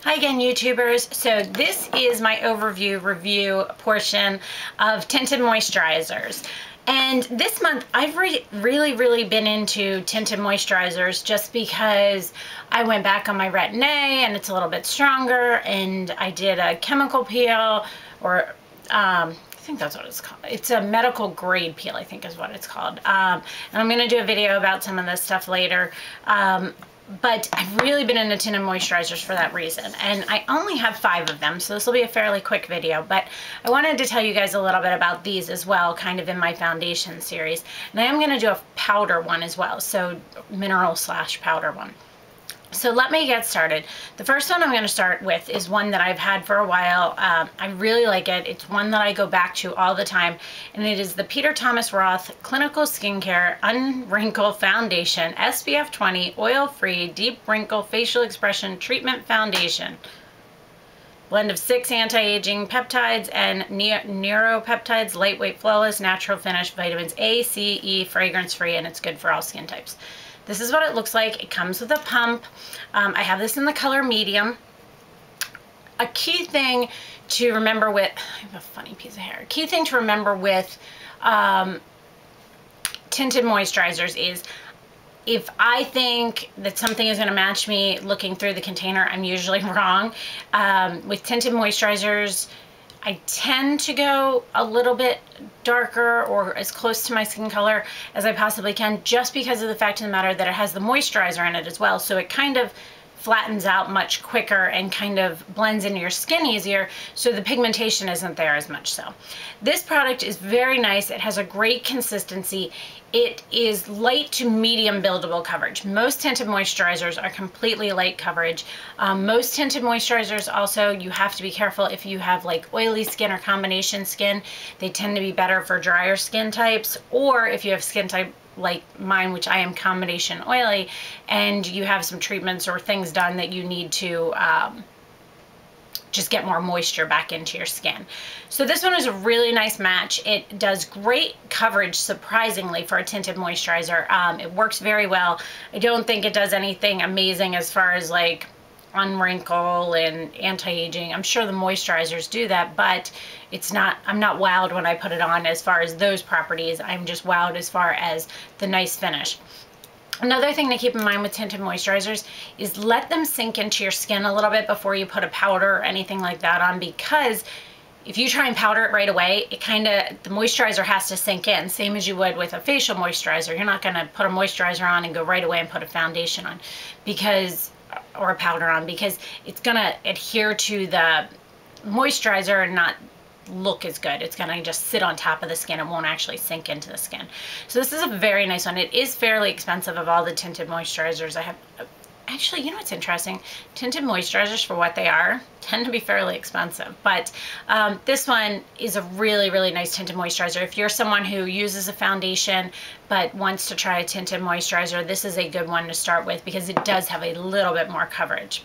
Hi again, YouTubers. So this is my overview review portion of Tinted Moisturizers. And this month I've really been into tinted moisturizers just because I went back on my Retin-A and it's a little bit stronger, and I did a chemical peel, or I think that's what it's called. It's a medical grade peel, I think is what it's called. And I'm going to do a video about some of this stuff later. But I've really been into tinted moisturizers for that reason. And I only have 5 of them, so this will be a fairly quick video. But I wanted to tell you guys a little bit about these as well, kind of in my foundation series. And I am going to do a powder one as well, so mineral / powder one. So let me get started. The first one I'm going to start with is one that I've had for a while. I really like it. It's one that I go back to all the time, and it is the Peter Thomas Roth Clinical Skincare Unwrinkle Foundation SPF 20 Oil-Free Deep Wrinkle Facial Expression Treatment Foundation. Blend of 6 anti-aging peptides and neuropeptides, lightweight, flawless, natural finish, vitamins A, C, E, fragrance-free, and it's good for all skin types. This is what it looks like. It comes with a pump. I have this in the color medium. A key thing to remember with, I have a funny piece of hair. A key thing to remember with tinted moisturizers is, if I think that something is going to match me looking through the container, I'm usually wrong. With tinted moisturizers, I tend to go a little bit darker or as close to my skin color as I possibly can, just because of the fact of the matter that it has the moisturizer in it as well. So it kind of flattens out much quicker and kind of blends into your skin easier, so the pigmentation isn't there as much. So this product is very nice. It has a great consistency. It is light to medium buildable coverage. Most tinted moisturizers are completely light coverage. Most tinted moisturizers also, you have to be careful if you have like oily skin or combination skin. They tend to be better for drier skin types, or if you have skin type like mine, which I am combination oily, and you have some treatments or things done that you need to just get more moisture back into your skin. So this one is a really nice match. It does great coverage, surprisingly, for a tinted moisturizer. It works very well. I don't think it does anything amazing as far as like unwrinkle and anti-aging. I'm sure the moisturizers do that, but it's not, I'm not wowed when I put it on as far as those properties. I'm just wowed as far as the nice finish. Another thing to keep in mind with tinted moisturizers is let them sink into your skin a little bit before you put a powder or anything like that on, because if you try and powder it right away, it kind of, the moisturizer has to sink in, same as you would with a facial moisturizer. You're not going to put a moisturizer on and go right away and put a foundation on, because, or a powder on, because it's going to adhere to the moisturizer and not look as good. It's going to just sit on top of the skin. It won't actually sink into the skin. So this is a very nice one. It is fairly expensive of all the tinted moisturizers I have. Actually, you know what's interesting? Tinted moisturizers, for what they are, tend to be fairly expensive. But this one is a really nice tinted moisturizer. If you're someone who uses a foundation but wants to try a tinted moisturizer, this is a good one to start with, because it does have a little bit more coverage.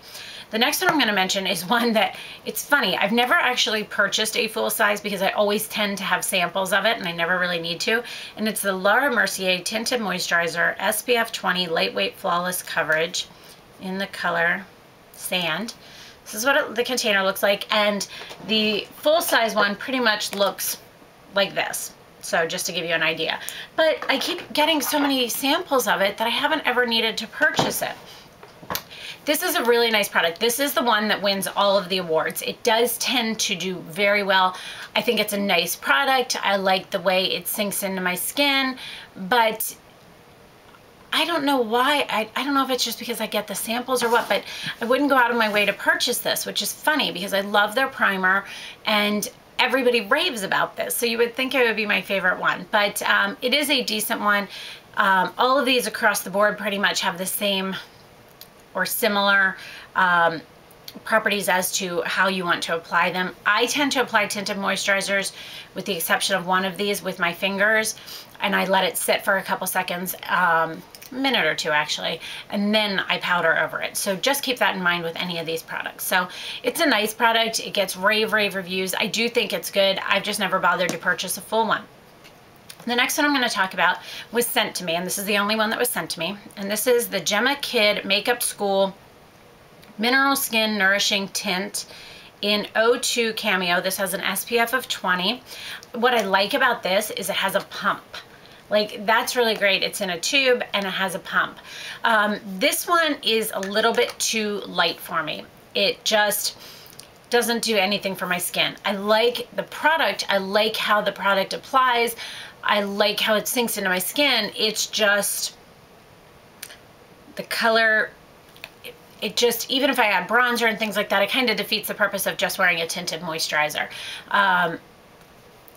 The next one I'm going to mention is one that, it's funny, I've never actually purchased a full size because I always tend to have samples of it and I never really need to. And it's the Laura Mercier Tinted Moisturizer SPF 20 Lightweight Flawless Coverage in the color Sand. This is what the container looks like, and the full size one pretty much looks like this. So just to give you an idea. But I keep getting so many samples of it that I haven't ever needed to purchase it. This is a really nice product. This is the one that wins all of the awards. It does tend to do very well. I think it's a nice product. I like the way it sinks into my skin, but I don't know why. I don't know if it's just because I get the samples or what, but I wouldn't go out of my way to purchase this, which is funny because I love their primer and everybody raves about this. So you would think it would be my favorite one, but it is a decent one. All of these across the board pretty much have the same or similar properties as to how you want to apply them. I tend to apply tinted moisturizers, with the exception of one of these, with my fingers, and I let it sit for a couple seconds, a minute or two actually, and then I powder over it. So just keep that in mind with any of these products. So it's a nice product. It gets rave reviews. I do think it's good. I've just never bothered to purchase a full one. The next one I'm going to talk about was sent to me, and this is the only one that was sent to me, and this is the Jemma Kidd Makeup School Mineral Skin Nourishing Tint in O2 Cameo. This has an SPF of 20. What I like about this is it has a pump. Like, that's really great. It's in a tube and it has a pump. This one is a little bit too light for me. It just doesn't do anything for my skin. I like the product. I like how the product applies. I like how it sinks into my skin. It's just the color. It just, even if I add bronzer and things like that, it kind of defeats the purpose of just wearing a tinted moisturizer.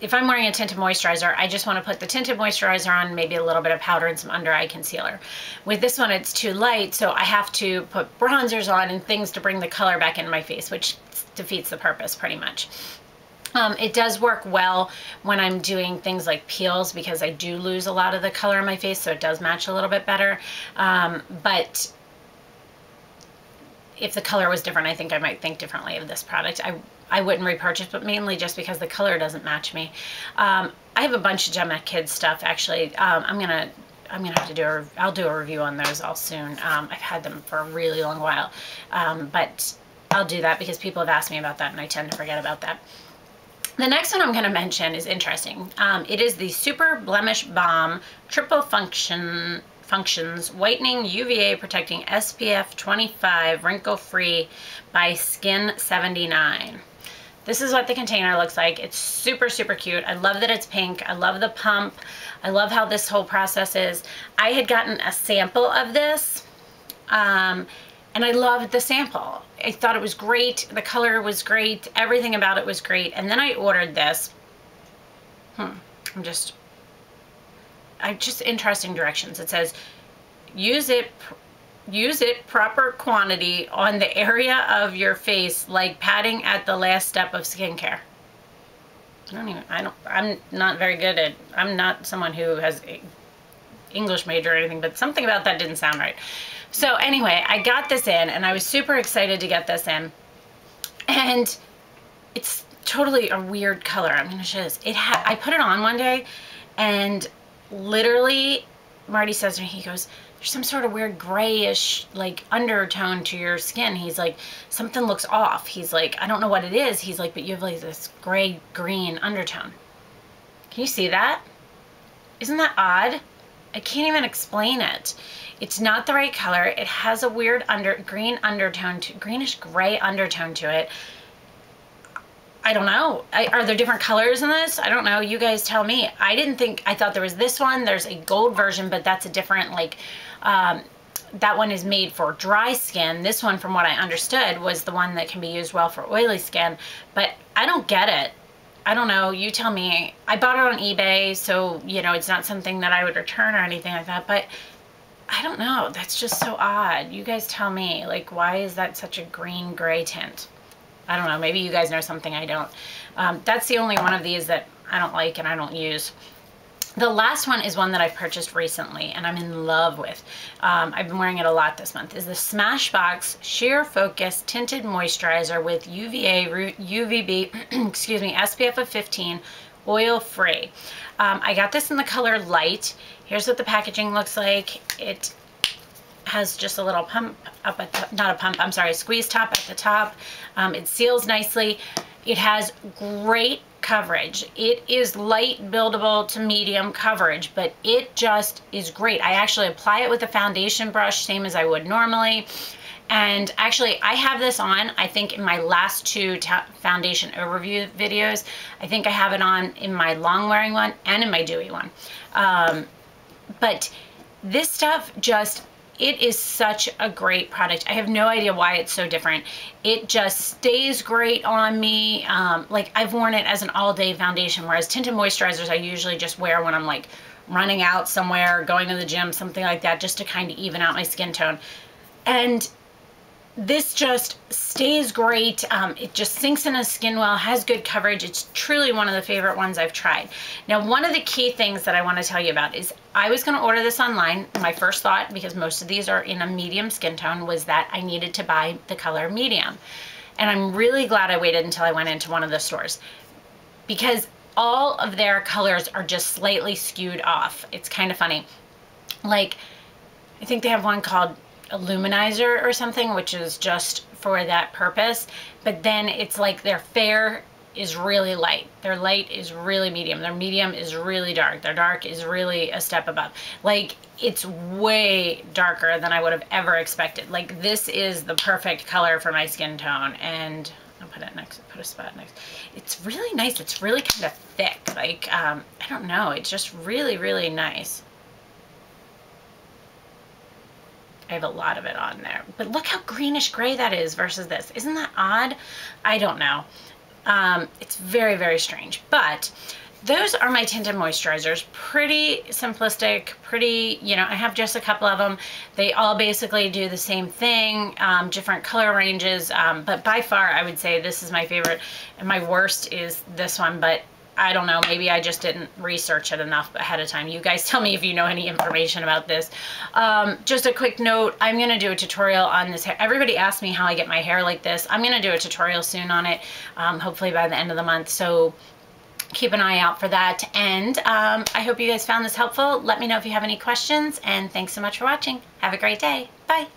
If I'm wearing a tinted moisturizer, I just want to put the tinted moisturizer on, maybe a little bit of powder and some under eye concealer. With this one, it's too light, so I have to put bronzers on and things to bring the color back into my face, which defeats the purpose pretty much. It does work well when I'm doing things like peels, because I do lose a lot of the color in my face, so it does match a little bit better. But if the color was different, I think I might think differently of this product. I wouldn't repurchase, but mainly just because the color doesn't match me. I have a bunch of Jemma Kidd stuff, actually. I'm gonna have to do I'll do a review on those all soon. I've had them for a really long while, but I'll do that because people have asked me about that and I tend to forget about that. The next one I'm going to mention is interesting. It is the Super Blemish Balm Triple Functions Whitening UVA Protecting SPF 25 Wrinkle Free by Skin 79. This is what the container looks like. It's super, super cute. I love that it's pink. I love the pump. I love how this whole process is. I had gotten a sample of this, and I loved the sample. I thought it was great. The color was great. Everything about it was great. And then I ordered this. Just interesting directions. It says, use it proper quantity on the area of your face, like patting at the last step of skincare. I'm not very good at, I'm not someone who has English major or anything, but something about that didn't sound right. So anyway, I got this in and I was super excited to get this in. And it's totally a weird color. I'm gonna show this. I put it on one day and literally Marty says to me, he goes, there's some sort of weird grayish like undertone to your skin. He's like, something looks off. He's like, I don't know what it is. He's like, but you have like this gray green undertone. Can you see that? Isn't that odd? I can't even explain it. It's not the right color. It has a weird green undertone, greenish gray undertone to it. I don't know. Are there different colors in this? I don't know. You guys tell me. I thought there was this one. There's a gold version, but that's a different, like, that one is made for dry skin. This one, from what I understood, was the one that can be used well for oily skin, but I don't get it. I don't know. You tell me. I bought it on eBay, so, you know, it's not something that I would return or anything like that, but I don't know. That's just so odd. You guys tell me, like, why is that such a green gray tint? I don't know. Maybe you guys know something I don't. That's the only one of these that I don't like and I don't use. The last one is one that I purchased recently and I'm in love with. I've been wearing it a lot this month. Is the Smashbox Sheer Focus Tinted Moisturizer with UVB, excuse me, SPF of 15, oil free. I got this in the color light. Here's what the packaging looks like. It has just a little pump up at the, not a pump, I'm sorry, a squeeze top at the top. It seals nicely. It has great coverage. It is light buildable to medium coverage, but it just is great. I actually apply it with a foundation brush, same as I would normally. And actually, I have this on, I think in my last two foundation overview videos. I think I have it on in my long wearing one and in my dewy one. But this stuff just, it is such a great product. I have no idea why it's so different. It just stays great on me. Like, I've worn it as an all-day foundation, whereas tinted moisturizers I usually just wear when I'm like running out somewhere, going to the gym, something like that, just to kind of even out my skin tone. And this just stays great. It just sinks in the skin well, has good coverage. It's truly one of the favorite ones I've tried. Now, one of the key things that I want to tell you about is I was going to order this online. My first thought, because most of these are in a medium skin tone, was that I needed to buy the color medium. And I'm really glad I waited until I went into one of the stores, because all of their colors are just slightly skewed off. It's kind of funny. Like, I think they have one called a luminizer or something, which is just for that purpose. But then it's like their fair is really light, their light is really medium, their medium is really dark, their dark is really a step above. Like, it's way darker than I would have ever expected. Like, this is the perfect color for my skin tone, and I'll put it next, put a spot next. It's really nice. It's really kind of thick. Like, I don't know. It's just really, really nice. I have a lot of it on there. But look how greenish gray that is versus this. Isn't that odd? I don't know. It's very, very strange. But those are my tinted moisturizers. Pretty simplistic, pretty, you know, I have just a couple of them. They all basically do the same thing, different color ranges, but by far I would say this is my favorite, and my worst is this one, but I don't know, maybe I just didn't research it enough ahead of time. You guys tell me if you know any information about this. Just a quick note, I'm going to do a tutorial on this hair. Everybody asks me how I get my hair like this. I'm going to do a tutorial soon on it, hopefully by the end of the month. So keep an eye out for that. And I hope you guys found this helpful. Let me know if you have any questions, and thanks so much for watching. Have a great day. Bye.